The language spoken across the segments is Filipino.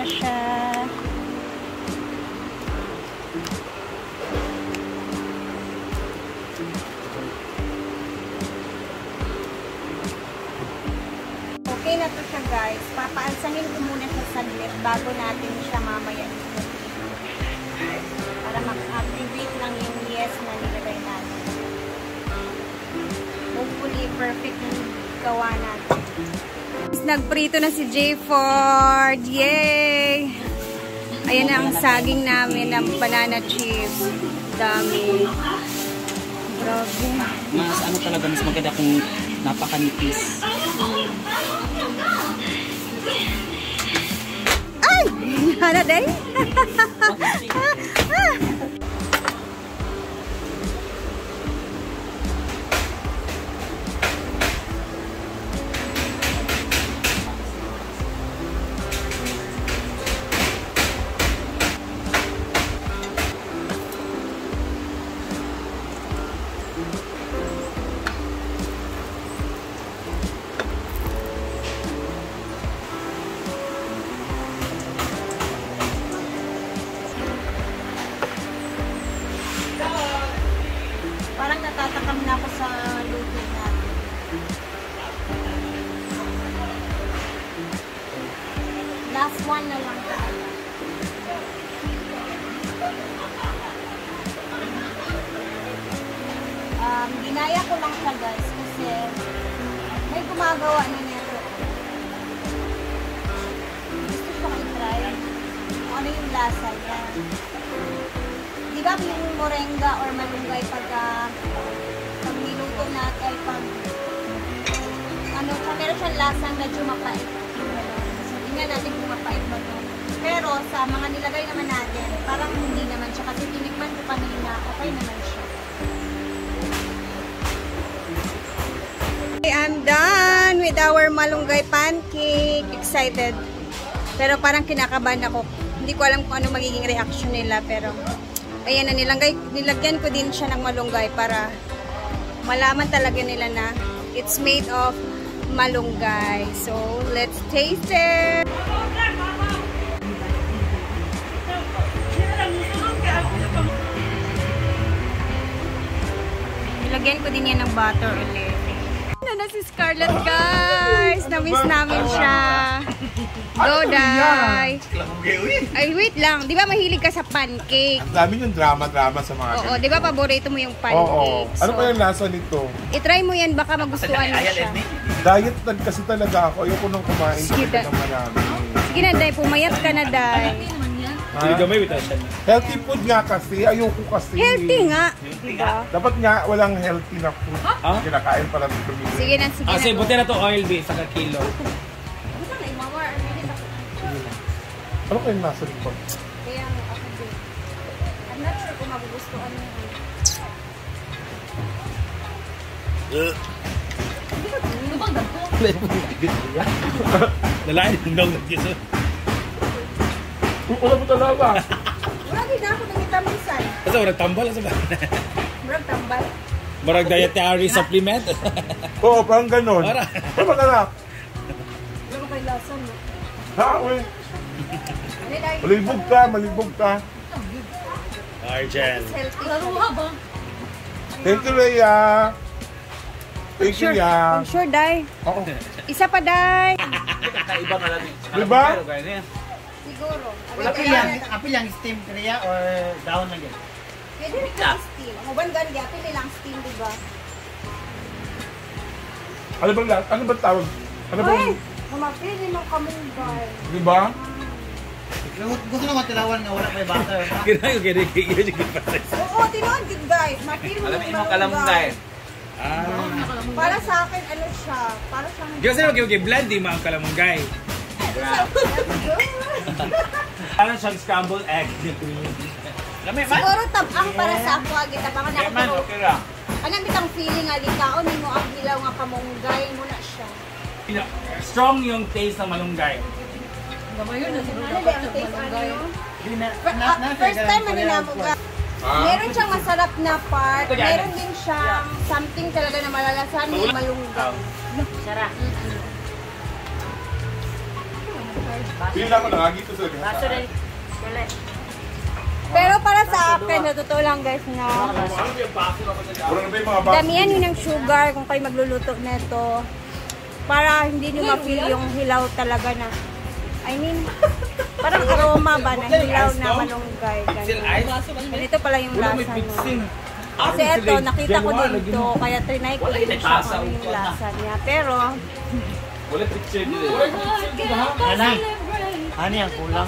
Siya. Okay na to siya guys. Papaansahin ko muna siya saglit bago natin siya mamaya ito. Para mag-activate lang yung yes na nilagay natin. Hopefully perfect yung gawa natin. Nagprito na si J Ford. Yay! Ayan na ang saging namin ng banana chips. Dami. Grabe. Mas ano talaga, mas maganda kung napakanipis. Ay! Hana day? Parang natatakam na ako sa luto natin. Last one na lang tayo. Ginaya ko lang siya guys kasi may gumagawa na nito. Gusto ko i-try kung ano yung lasa niya. Diba yung morenga or malunggay pag niluto natin ay pag ano, meron siyang lasang medyo mapait. So, tingnan natin kung mapait ba ito. Pero sa mga nilagay naman natin, parang hindi naman siya kasi tinikman ko kanina, okay naman siya. Okay, I'm done with our malunggay pancake. Excited. Pero parang kinakabahan ako. Hindi ko alam kung ano magiging reaction nila pero ayan na, nilagyan ko din siya ng malunggay para malaman talaga nila na it's made of malunggay. So, let's taste it! Nilagyan ko din yan ng butter ulit. Ano na si Scarlett guys? Na-miss namin siya. Go, Day! Ay, wait lang. Di ba mahilig ka sa pancake? Ang dami yung drama-drama sa mga Oo, di ba paborito mo yung pancake? Oo. Ano pa yung lasa nito? I-try mo yan, baka magustuhan mo siya. Diet lang kasi talaga ako. Ayoko nang kumain Sige, kasi ng marami. Sige na, Day. Pumayat ka na, Day. Healthy food nga kasi. Ayoko kasi. Healthy nga. Diba? Dapat nga walang healthy na food. Kinakain pala dito. Sige na, sige na. Kasi buti na to oil base sa kilo. Ano kayong nasa dito? Kaya ako din. I'm not sure kung magugustuhan mo. Ano bang dagko? Nalain yung daw nag-giso. Wala mo talaga. Wala din ako nang itamisan. Kasi warag tambal sa ba? Warag tambal. Warag dietary supplement. Oo, parang ganon. Para. Ano ba na? Wala mo kayo lasa mo. Ha? Uy. Malibog ka, malibog ka. Arjen. Laruha ba? Thank you, Leia. Thank you, Leia. Sure, Day. Oo. Isa pa, Day. Iba na lang. Diba? Siguro. Apil yang steam kaya or down lang yan? Pwede rin ka steam. Huban ganda, pili lang steam, diba? Ano bang tawag? Ano bang... Ay! Mamapili ng kamunggay. Diba? Gusto naman tilawan nga wala may butter. Kinayo kaya Oo, tinoon din guys. Mapili mo alam yung mo kalamungay. Para sa akin, ano siya? Para sa akin. Kasi okay, blend di mga kalamunggay. Parang siyang scrambled egg. Siguro tabang para sa ako agad. Tabangan ako pero Okay ra. anong bitang feeling nga likaon mo ang hilaw nga kamunggay mo na siya. Strong yung taste ng malunggay. Ano ba ang taste ano? First time man ninabog. Meron siyang masarap na part. Meron din siyang something talaga na malalasan. May malunggay. Sarap. Pila ko na gito sa Baso rin. Kulit. Pero para sa akin, sa totoo lang guys, na Wala na ba yung mga bata? damihan nyo ng sugar kung kayo magluluto nito para hindi nyo ma-feel yung hilaw talaga na, I mean, parang aroma ba na hilaw na malunggay. Ganito pala yung lasa nun. Kasi eto, nakita ko dito, kaya trinay ko din siya kung ano yung lasa niya. Pero, Ano yan, kulang?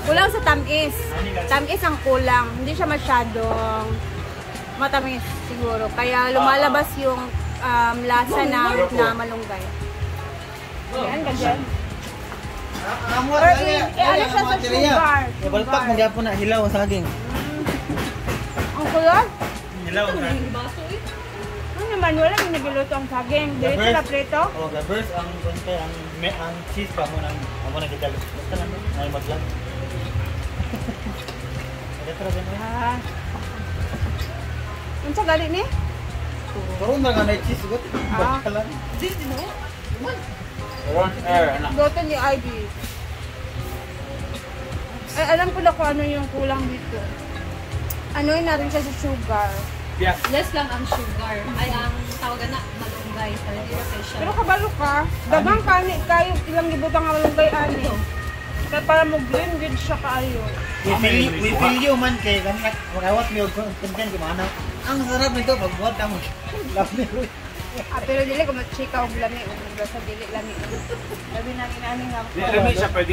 kulang sa tamis. Tamis ang kulang. Hindi siya masyadong matamis siguro. Kaya lumalabas yung lasa na malunggay. Yan, ganyan. Or, ano siya sa sugar. Balpak mo gyapon na hilaw ang saging. Ang kulay? Hilaw na. Ano naman, wala yung nagiluto ang saging. Diretso na preto? Oh, gabers ang konti ang cheese pa mo nang gidalo. Basta lang ay maglag. Ito ra din. Ang sa galit ni? Karon na ganay cheese gut. Basta lang. Goto ni ID. Ay, alam ko na kung ano yung kulang dito. Ano yun na rin siya sa sugar. Less lang ang sugar. Ay, ang tawagan na malunggay. Para di na siya. Pero kabalo ka, dagang kayo ilang gibutang ang malunggay ani. Kaya para mo green good siya kaayo. We feel you man kay kanina magawat mi og content gimana. Ang sarap nito pag buhat mo. Love me. Pero dili ko ma-chika og lami og sa dili lami. Labi na inani nga. Dili siya, pero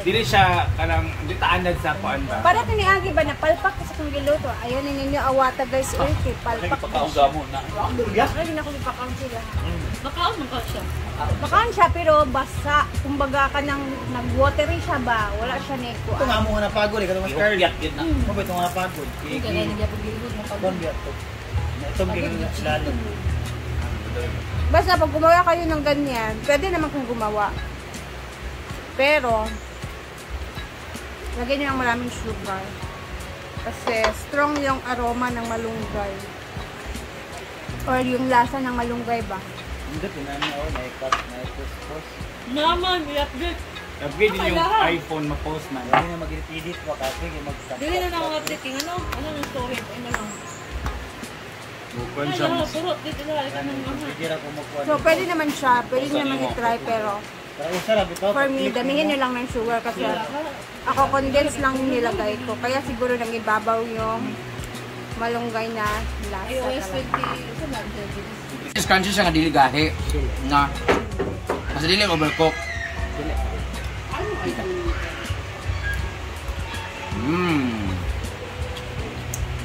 dili siya kanang di taanad sa kuan ba. Para kini agi ba na palpak sa kung giluto. Ayaw ni ninyo awata guys oy kay palpak. Pagkauga mo na. Ay na ko ipakaon sila. Makaon mo ka siya. Makaon siya pero basa. Kumbaga ka nang nag-watery siya ba? Wala siya neko. Ito nga mo nga napagod kada mas card. Iukyat yun na. Mo ba ito nga napagod? Hindi ka na nagyapag-ilod mo Kon biya to. Ito ging lalo. Basta pag gumawa kayo ng ganyan, pwede naman kung gumawa. Pero, lagyan nyo ng maraming sugar. Kasi strong yung aroma ng malunggay. Or yung lasa ng malunggay ba? Hindi pinani ako na ikat na i-post. Naman, i-update. Upgrade din yung iPhone ma-post na. Hindi na mag-edit pa kasi mag-stop. Dili na lang updating. Ano ng storage? Ano lang? Bukod Ay, siya. puro. Dito na lang ng mga. Hindi ra ko makuha. So, pwede naman siya. Pwede nyo naman i-try. Pero, Pero usara bitaw. for me, damihin nyo lang ng sugar. Kasi ako, condense lang yung nilagay ko. Kaya siguro nang ibabaw yung malunggay na lasa iOS talaga. 20. Ito lang. Is crunchy siya nga dili gahi. Na. Kasi dili overcook.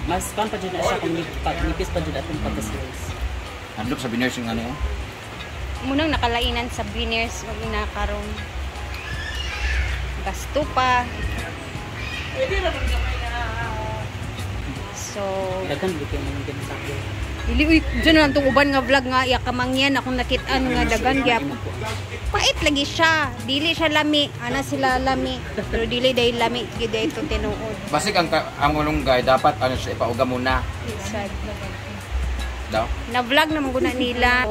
Mas kan pa dyan na siya kung nipis pa dyan atong pagkasilis. Handok sa biners yung ano yun. Munang nakalainan sa Beaners o inakaroon. Gasto pa. So, Dagan bigyan mo ng sakyo. dili uy, dyan lang itong uban nga vlog nga, yakamangyan akong nakitaan nga dagan gyap. Pait lagi siya. Dili siya lami. Ana sila lami. Pero dili dahil lami. Gida ito tinuod. Basik ang malunggay dapat ano siya ipauga muna. Sad. Daw. Na-vlog naman ko na nila.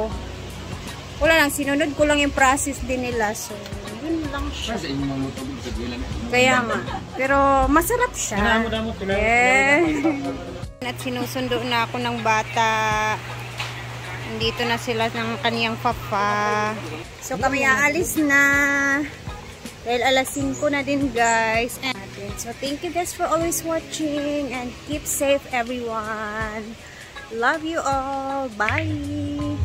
Wala lang, sinunod ko lang yung process din nila. So, yun lang siya. Sa inyong mga tubig sa bilang. Kaya nga. Pero masarap siya. Damo tuloy. At sinusundo na ako ng bata. Nandito na sila ng kaniyang papa. So kami aalis na. Dahil alas 5 na din guys. So thank you guys for always watching. And keep safe everyone. Love you all. Bye.